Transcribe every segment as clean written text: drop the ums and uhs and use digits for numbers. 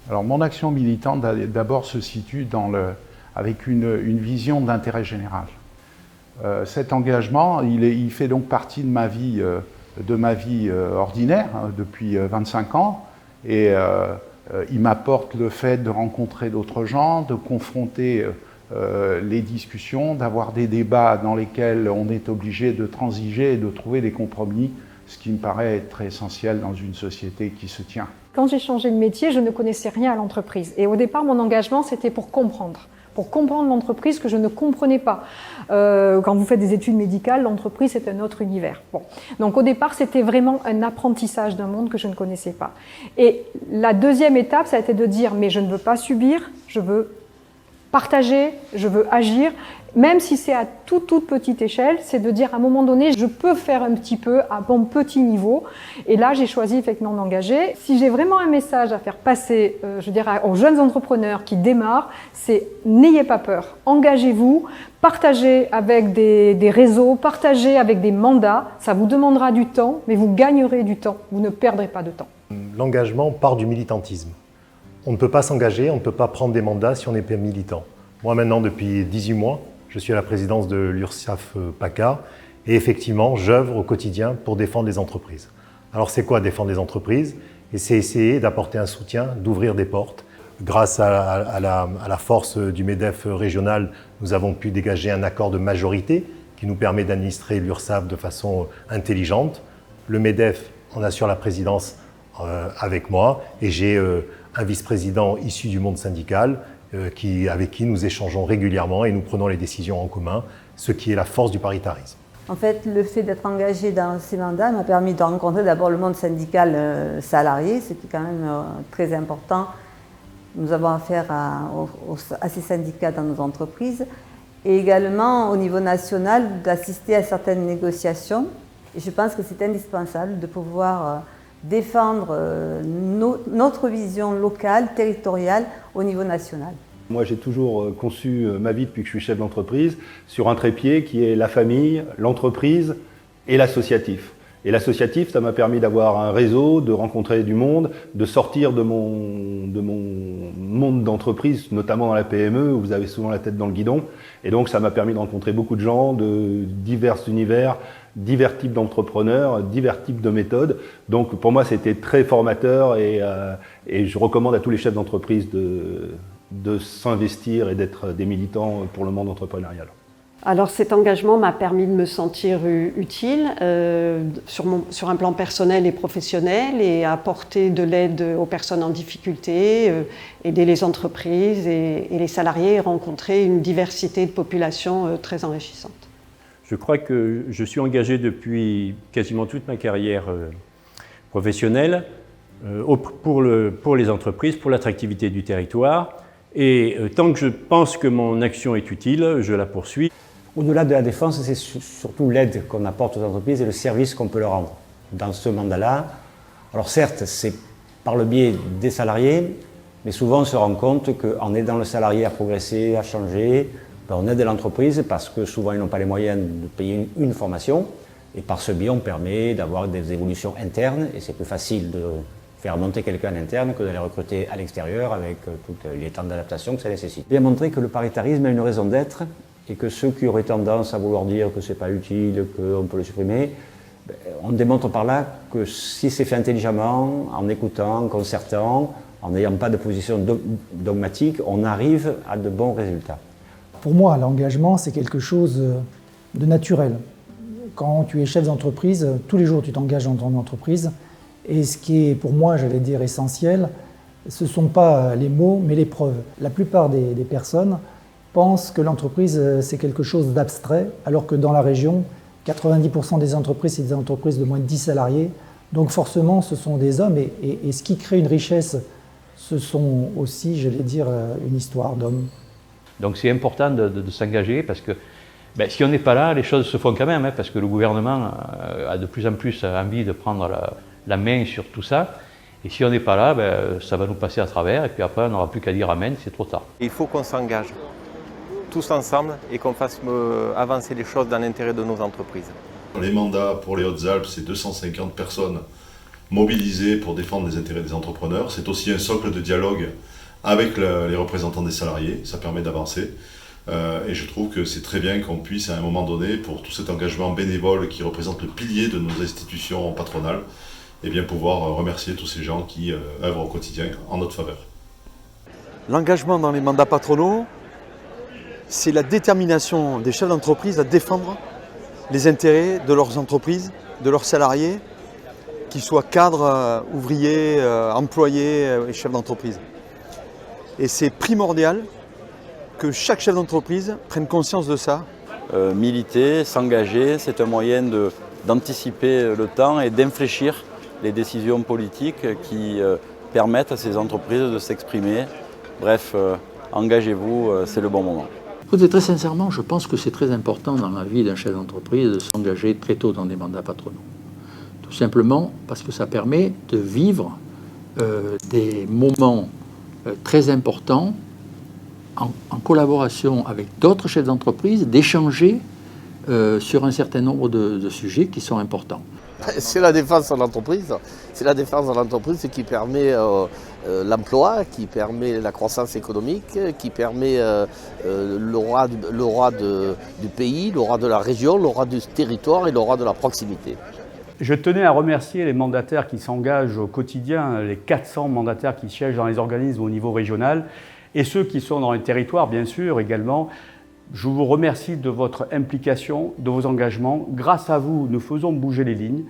Alors mon action militante d'abord se situe avec une vision d'intérêt général. Cet engagement, il fait donc partie de ma vie ordinaire depuis 25 ans et il m'apporte le fait de rencontrer d'autres gens, de confronter les discussions, d'avoir des débats dans lesquels on est obligé de transiger et de trouver des compromis, ce qui me paraît être très essentiel dans une société qui se tient. Quand j'ai changé de métier, je ne connaissais rien à l'entreprise. Et au départ, mon engagement, c'était pour comprendre l'entreprise que je ne comprenais pas. Quand vous faites des études médicales, l'entreprise, c'est un autre univers. Bon. Donc au départ, c'était vraiment un apprentissage d'un monde que je ne connaissais pas. Et la deuxième étape, ça a été de dire, mais je ne veux pas subir, je veux partager, je veux agir, même si c'est à toute petite échelle, c'est de dire à un moment donné, je peux faire un petit peu à mon petit niveau. Et là, j'ai choisi effectivement d'engager. Si j'ai vraiment un message à faire passer, je dirais aux jeunes entrepreneurs qui démarrent, c'est n'ayez pas peur, engagez-vous, partagez avec des réseaux, partagez avec des mandats. Ça vous demandera du temps, mais vous gagnerez du temps, vous ne perdrez pas de temps. L'engagement part du militantisme. On ne peut pas s'engager, on ne peut pas prendre des mandats si on n'est pas militant. Moi maintenant, depuis 18 mois, je suis à la présidence de l'URSSAF PACA et effectivement, j'œuvre au quotidien pour défendre les entreprises. Alors c'est quoi défendre les entreprises? Et c'est essayer d'apporter un soutien, d'ouvrir des portes. Grâce à la force du MEDEF régional, nous avons pu dégager un accord de majorité qui nous permet d'administrer l'URSSAF de façon intelligente. Le MEDEF en assure la présidence avec moi et j'ai un vice-président issu du monde syndical avec qui nous échangeons régulièrement et nous prenons les décisions en commun, ce qui est la force du paritarisme. En fait, le fait d'être engagé dans ces mandats m'a permis de rencontrer d'abord le monde syndical salarié, ce qui est quand même très important. Nous avons affaire à ces syndicats dans nos entreprises et également au niveau national d'assister à certaines négociations. Et je pense que c'est indispensable de pouvoir défendre notre vision locale, territoriale au niveau national. Moi, j'ai toujours conçu ma vie depuis que je suis chef d'entreprise sur un trépied qui est la famille, l'entreprise et l'associatif. Et l'associatif, ça m'a permis d'avoir un réseau, de rencontrer du monde, de sortir de mon monde d'entreprise, notamment dans la PME, où vous avez souvent la tête dans le guidon. Et donc, ça m'a permis de rencontrer beaucoup de gens de divers univers, divers types d'entrepreneurs, divers types de méthodes. Donc, pour moi, c'était très formateur et je recommande à tous les chefs d'entreprise de s'investir et d'être des militants pour le monde entrepreneurial. Alors cet engagement m'a permis de me sentir utile sur un plan personnel et professionnel et apporter de l'aide aux personnes en difficulté, aider les entreprises et les salariés et rencontrer une diversité de populations très enrichissante. Je crois que je suis engagé depuis quasiment toute ma carrière professionnelle pour les entreprises, pour l'attractivité du territoire. Et tant que je pense que mon action est utile, je la poursuis. Au-delà de la défense, c'est surtout l'aide qu'on apporte aux entreprises et le service qu'on peut leur rendre dans ce mandat-là. Alors certes, c'est par le biais des salariés, mais souvent on se rend compte qu'en aidant le salarié à progresser, à changer, on aide l'entreprise parce que souvent ils n'ont pas les moyens de payer une formation. Et par ce biais, on permet d'avoir des évolutions internes et c'est plus facile de faire monter quelqu'un en interne que d'aller recruter à l'extérieur avec tous les temps d'adaptation que ça nécessite. Bien montrer que le paritarisme a une raison d'être et que ceux qui auraient tendance à vouloir dire que c'est pas utile, qu'on peut le supprimer, on démontre par là que si c'est fait intelligemment, en écoutant, en concertant, en n'ayant pas de position dogmatique, on arrive à de bons résultats. Pour moi, l'engagement, c'est quelque chose de naturel. Quand tu es chef d'entreprise, tous les jours tu t'engages dans ton entreprise. Et ce qui est pour moi, j'allais dire, essentiel, ce ne sont pas les mots, mais les preuves. La plupart des personnes pensent que l'entreprise, c'est quelque chose d'abstrait, alors que dans la région, 90% des entreprises, c'est des entreprises de moins de 10 salariés. Donc forcément, ce sont des hommes. Et ce qui crée une richesse, ce sont aussi, j'allais dire, une histoire d'hommes. Donc c'est important de s'engager parce que si on n'est pas là, les choses se font quand même, parce que le gouvernement a de plus en plus envie de prendre la main sur tout ça. Et si on n'est pas là, ça va nous passer à travers et puis après on n'aura plus qu'à dire amen, c'est trop tard. Il faut qu'on s'engage tous ensemble et qu'on fasse avancer les choses dans l'intérêt de nos entreprises. Les mandats pour les Hautes-Alpes, c'est 250 personnes mobilisés pour défendre les intérêts des entrepreneurs. C'est aussi un socle de dialogue avec les représentants des salariés, ça permet d'avancer. Et je trouve que c'est très bien qu'on puisse, à un moment donné, pour tout cet engagement bénévole qui représente le pilier de nos institutions patronales, et bien pouvoir remercier tous ces gens qui œuvrent au quotidien en notre faveur. L'engagement dans les mandats patronaux, c'est la détermination des chefs d'entreprise à défendre les intérêts de leurs entreprises, de leurs salariés, qu'ils soient cadres, ouvriers, employés et chefs d'entreprise. Et c'est primordial que chaque chef d'entreprise prenne conscience de ça. Militer, s'engager, c'est un moyen d'anticiper le temps et d'infléchir les décisions politiques qui permettent à ces entreprises de s'exprimer. Bref, engagez-vous, c'est le bon moment. Écoutez, très sincèrement, je pense que c'est très important dans la vie d'un chef d'entreprise de s'engager très tôt dans des mandats patronaux. Tout simplement parce que ça permet de vivre des moments très importants en collaboration avec d'autres chefs d'entreprise, d'échanger sur un certain nombre de sujets qui sont importants. C'est la défense de l'entreprise. C'est la défense de l'entreprise qui permet l'emploi, qui permet la croissance économique, qui permet l'aura du pays, l'aura de la région, l'aura du territoire et l'aura de la proximité. Je tenais à remercier les mandataires qui s'engagent au quotidien, les 400 mandataires qui siègent dans les organismes au niveau régional et ceux qui sont dans les territoires, bien sûr, également. Je vous remercie de votre implication, de vos engagements. Grâce à vous, nous faisons bouger les lignes.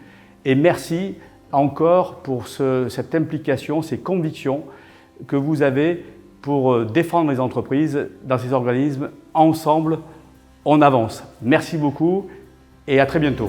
Et merci encore pour cette implication, ces convictions que vous avez pour défendre les entreprises dans ces organismes. Ensemble, on avance. Merci beaucoup et à très bientôt.